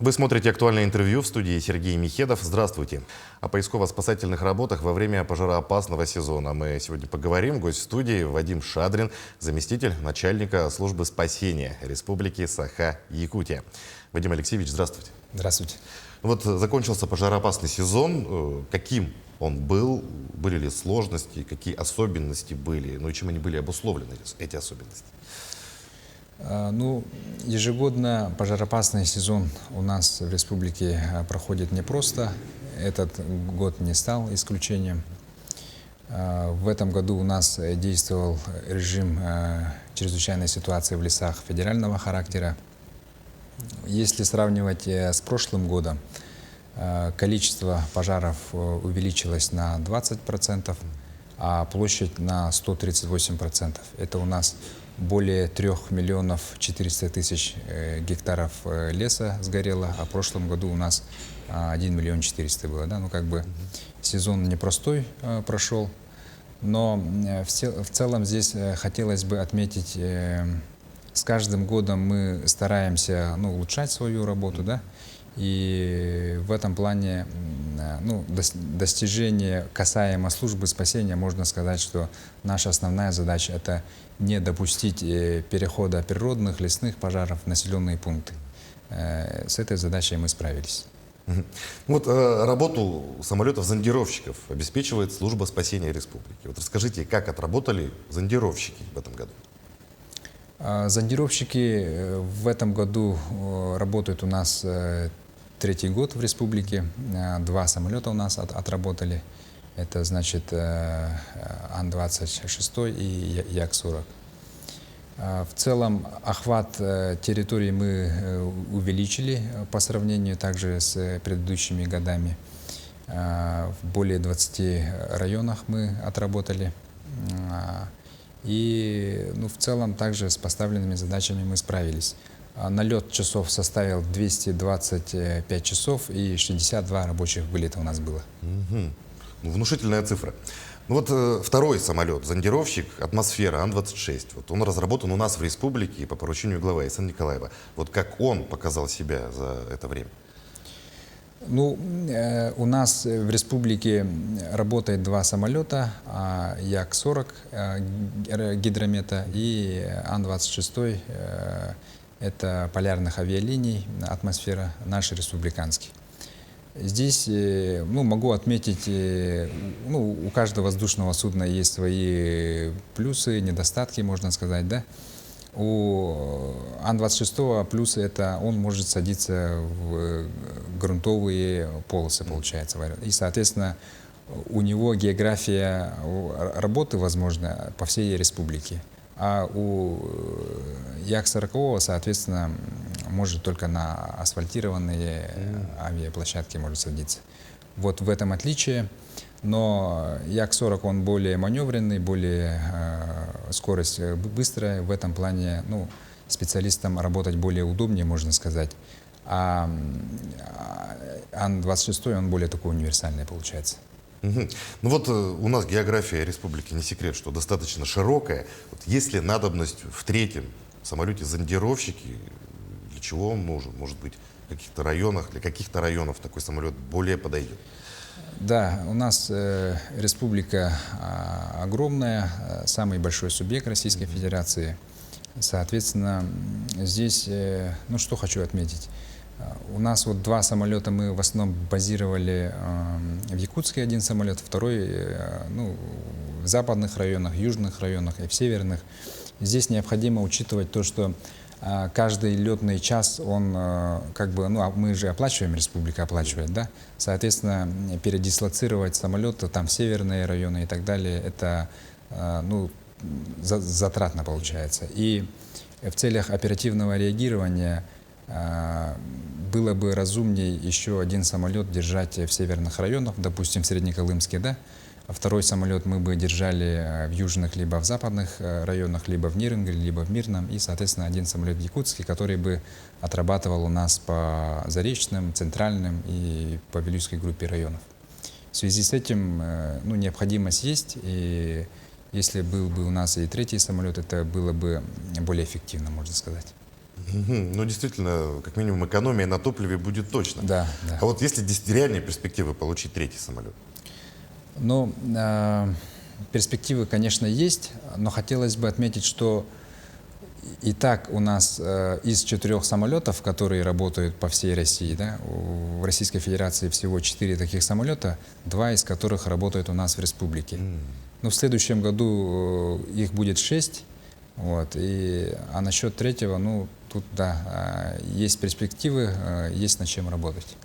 Вы смотрите «Актуальное интервью», в студии Сергей Михедов. Здравствуйте. О поисково-спасательных работах во время пожароопасного сезона мы сегодня поговорим. Гость в студии Вадим Шадрин, заместитель начальника службы спасения Республики Саха-Якутия. Вадим Алексеевич, здравствуйте. Здравствуйте. Вот закончился пожароопасный сезон. Каким он был? Были ли сложности? Какие особенности были? Ну и чем они были обусловлены, эти особенности? Ежегодно пожароопасный сезон у нас в республике проходит непросто. Этот год не стал исключением. В этом году у нас действовал режим чрезвычайной ситуации в лесах федерального характера. Если сравнивать с прошлым годом, количество пожаров увеличилось на 20%, а площадь на 138%. Это у нас более 3 миллионов 400 тысяч гектаров леса сгорело, а в прошлом году у нас 1 миллион 400 было. Да? Сезон непростой прошел, но в целом здесь хотелось бы отметить, с каждым годом мы стараемся улучшать свою работу, да? И в этом плане достижение касаемо службы спасения, можно сказать, что наша основная задача – это не допустить перехода природных, лесных пожаров в населенные пункты. С этой задачей мы справились. Работу самолетов-зондировщиков обеспечивает служба спасения республики. Расскажите, как отработали зондировщики в этом году? Зондировщики в этом году работают у нас третий год в республике. 2 самолета у нас отработали. Это значит Ан-26 и Як-40. В целом охват территории мы увеличили по сравнению также с предыдущими годами. В более 20 районах мы отработали. И в целом также с поставленными задачами мы справились. Налет часов составил 225 часов и 62 рабочих вылета у нас было. Внушительная цифра. Второй самолет, зондировщик «Атмосфера» Ан-26. Он разработан у нас в республике по поручению главы Айсена Николаева. Как он показал себя за это время? У нас в республике работает 2 самолета, Як-40 гидромета и Ан-26, это полярных авиалиний, «Атмосфера», наш республиканский. Здесь могу отметить, у каждого воздушного судна есть свои плюсы, недостатки, можно сказать, да? У Ан-26 плюсы — это он может садиться в грунтовые полосы, получается. И, соответственно, у него география работы возможна по всей республике. А у Як-40, соответственно, может только на асфальтированные авиаплощадки может садиться. Вот в этом отличие. Но Як-40 он более маневренный, более скорость быстрая. В этом плане специалистам работать более удобнее, можно сказать. А Ан-26 он более такой универсальный получается. У нас география республики, не секрет, что достаточно широкая. Есть ли надобность в третьем самолете зондировщики? Для чего он нужен? Может быть, в каких-то районах, для каких-то районов такой самолет более подойдет? Да, у нас республика огромная, самый большой субъект Российской Федерации. Соответственно, здесь, что хочу отметить. У нас 2 самолета мы в основном базировали в Якутске, 1 самолет, второй в западных районах, южных районах и в северных. Здесь необходимо учитывать то, что каждый летный час, он мы же оплачиваем, республика оплачивает, да? Соответственно, передислоцировать самолеты там в северные районы и так далее, это затратно получается. И в целях оперативного реагирования было бы разумнее еще 1 самолет держать в северных районах, допустим, в Среднеколымске, да? А второй самолет мы бы держали в южных либо в западных районах, либо в Нерюнгеле, либо в Мирном, и, соответственно, 1 самолет в Якутске, который бы отрабатывал у нас по Заречным, Центральным и по Вилюйской группе районов. В связи с этим необходимость есть, и если был бы у нас и 3-й самолет, это было бы более эффективно, можно сказать. Ну, действительно, как минимум, экономия на топливе будет точно. Да, да. А вот если реальные перспективы получить третий самолет? Ну, перспективы, конечно, есть, но хотелось бы отметить, что и так у нас из 4 самолетов, которые работают по всей России, да, в Российской Федерации всего 4 таких самолета, 2 из которых работают у нас в республике. Ну, в следующем году их будет 6, вот, а насчет третьего, ну, тут, да, есть перспективы, есть над чем работать.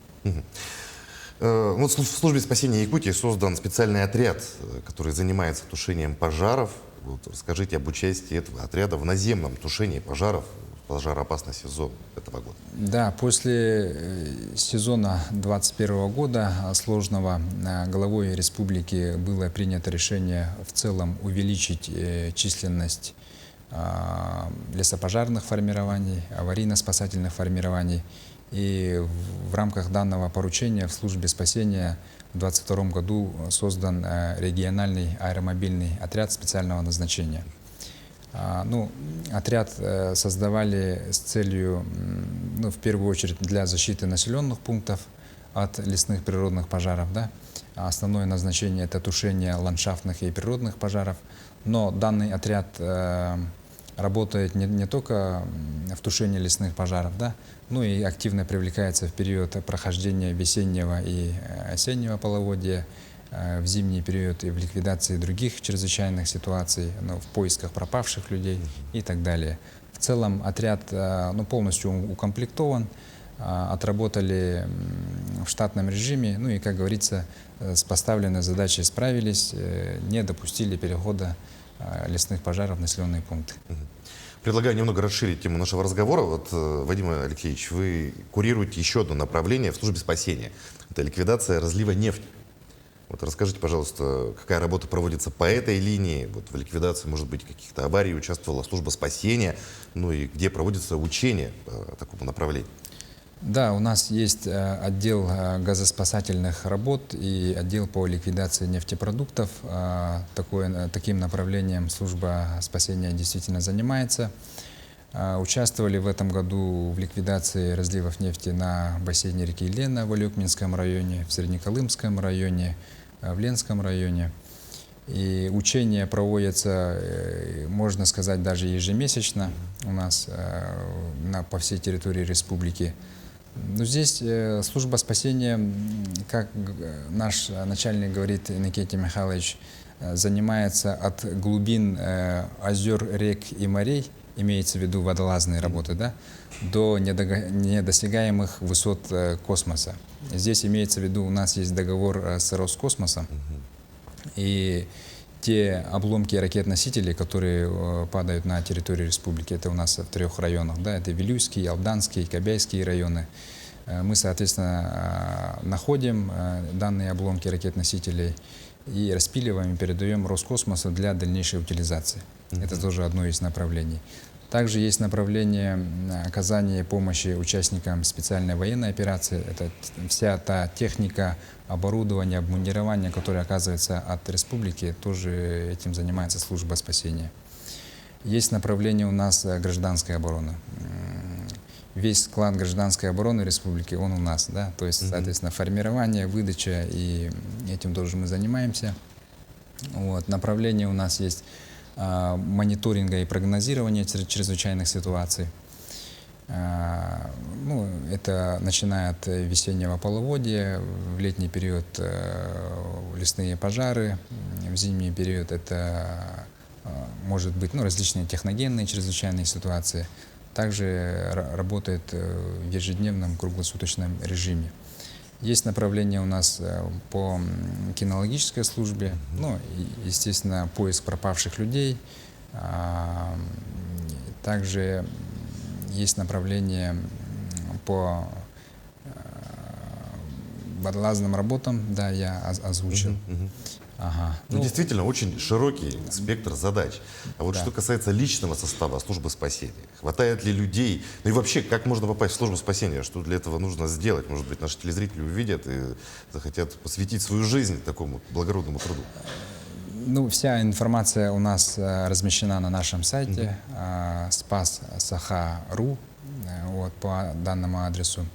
Вот в службе спасения Якутии создан специальный отряд, который занимается тушением пожаров. Вот расскажите об участии этого отряда в наземном тушении пожаров в пожароопасный сезон этого года. Да, после сезона 2021 года сложного главой республики было принято решение в целом увеличить численность лесопожарных формирований, аварийно-спасательных формирований. И в рамках данного поручения в службе спасения в 2022 году создан региональный аэромобильный отряд специального назначения. Ну, отряд создавали с целью, ну, в первую очередь, для защиты населенных пунктов от лесных природных пожаров. Да? Основное назначение — это тушение ландшафтных и природных пожаров. Но данный отряд работает не только в тушении лесных пожаров, да, но и активно привлекается в период прохождения весеннего и осеннего половодья, в зимний период и в ликвидации других чрезвычайных ситуаций, ну, в поисках пропавших людей и так далее. В целом отряд полностью укомплектован, отработали в штатном режиме, ну и, как говорится, с поставленной задачей справились, не допустили перехода лесных пожаров в населенные пункты. Предлагаю немного расширить тему нашего разговора. Вот, Вадим Алексеевич, вы курируете еще одно направление в службе спасения. Это ликвидация разлива нефти. Вот расскажите, пожалуйста, какая работа проводится по этой линии? Вот в ликвидации, может быть, каких-то аварий участвовала служба спасения, ну и где проводится учение по такому направлению? Да, у нас есть отдел газоспасательных работ и отдел по ликвидации нефтепродуктов. Таким направлением служба спасения действительно занимается. Участвовали в этом году в ликвидации разливов нефти на бассейне реки Лена в Алёкминском районе, в Среднеколымском районе, в Ленском районе. И учения проводятся, можно сказать, даже ежемесячно у нас по всей территории республики. Но здесь служба спасения, как наш начальник говорит, Иннокентий Михайлович, занимается от глубин озер, рек и морей, имеется в виду водолазные работы, да, до недосягаемых высот космоса. Здесь имеется в виду, у нас есть договор с Роскосмосом, и те обломки ракет-носителей, которые падают на территорию республики, это у нас в 3 районах, да, это Вилюйский, Алданский, Кобяйские районы. Мы, соответственно, находим данные обломки ракет-носителей и распиливаем и передаем Роскосмосу для дальнейшей утилизации. Это тоже одно из направлений. Также есть направление оказания помощи участникам специальной военной операции. Это вся та техника, оборудование, обмундирование, которое оказывается от республики, тоже этим занимается служба спасения. Есть направление у нас гражданской обороны. Весь склад гражданской обороны республики, он у нас, да, то есть, соответственно, формирование, выдача, и этим тоже мы занимаемся. Вот. Направление у нас есть мониторинга и прогнозирования чрезвычайных ситуаций. Ну, это начиная от весеннего половодья, в летний период лесные пожары, в зимний период это может быть различные техногенные чрезвычайные ситуации. Также работает в ежедневном круглосуточном режиме. Есть направление у нас по кинологической службе, ну, естественно, поиск пропавших людей. Также есть направление по водолазным работам, да, я озвучил. Ага. Ну, действительно, очень широкий спектр задач. А вот да. Что касается личного состава службы спасения, хватает ли людей? Ну и вообще, как можно попасть в службу спасения? Что для этого нужно сделать? Может быть, наши телезрители увидят и захотят посвятить свою жизнь такому благородному труду? Ну, вся информация у нас размещена на нашем сайте spassaha.ru. вот, по данному адресу.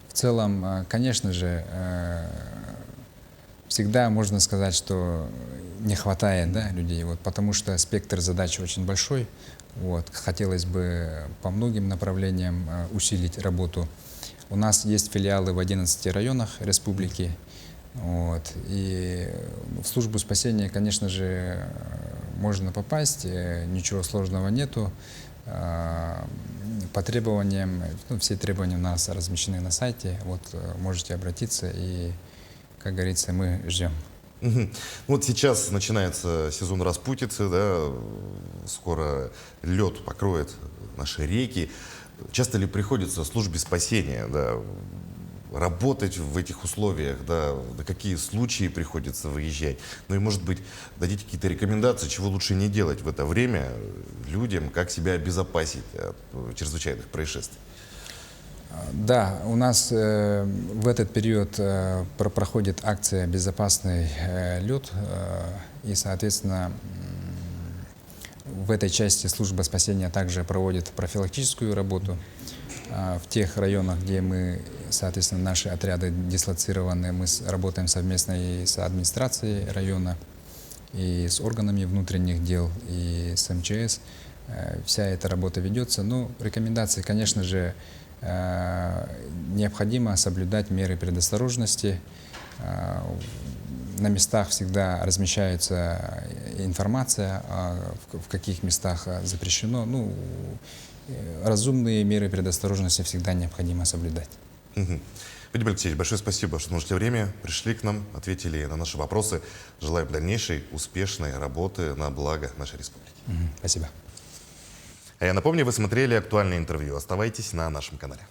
В целом, конечно же, всегда можно сказать, что не хватает, да, людей, вот, потому что спектр задач очень большой. Вот, хотелось бы по многим направлениям усилить работу. У нас есть филиалы в 11 районах республики. Вот, и в службу спасения, конечно же, можно попасть, ничего сложного нету. По требованиям, ну, все требования у нас размещены на сайте, вот можете обратиться, и, как говорится, мы ждем. Мгм. Вот сейчас начинается сезон распутицы, да, скоро лед покроет наши реки. Часто ли приходится службе спасения, да, работать в этих условиях, да, на какие случаи приходится выезжать? Ну и, может быть, дадите какие-то рекомендации, чего лучше не делать в это время людям, как себя обезопасить от чрезвычайных происшествий? Да, у нас в этот период проходит акция «Безопасный лед», и, соответственно, в этой части служба спасения также проводит профилактическую работу. В тех районах, где мы, соответственно, наши отряды дислоцированы, мы работаем совместно и с администрацией района, и с органами внутренних дел, и с МЧС. Вся эта работа ведется. Ну, рекомендации, конечно же, необходимо соблюдать меры предосторожности. На местах всегда размещается информация, в каких местах запрещено. Ну, разумные меры предосторожности всегда необходимо соблюдать. Мгм. Вадим Алексеевич, большое спасибо, что нашли время, пришли к нам, ответили на наши вопросы. Желаем дальнейшей успешной работы на благо нашей республики. Спасибо. А я напомню, вы смотрели актуальное интервью. Оставайтесь на нашем канале.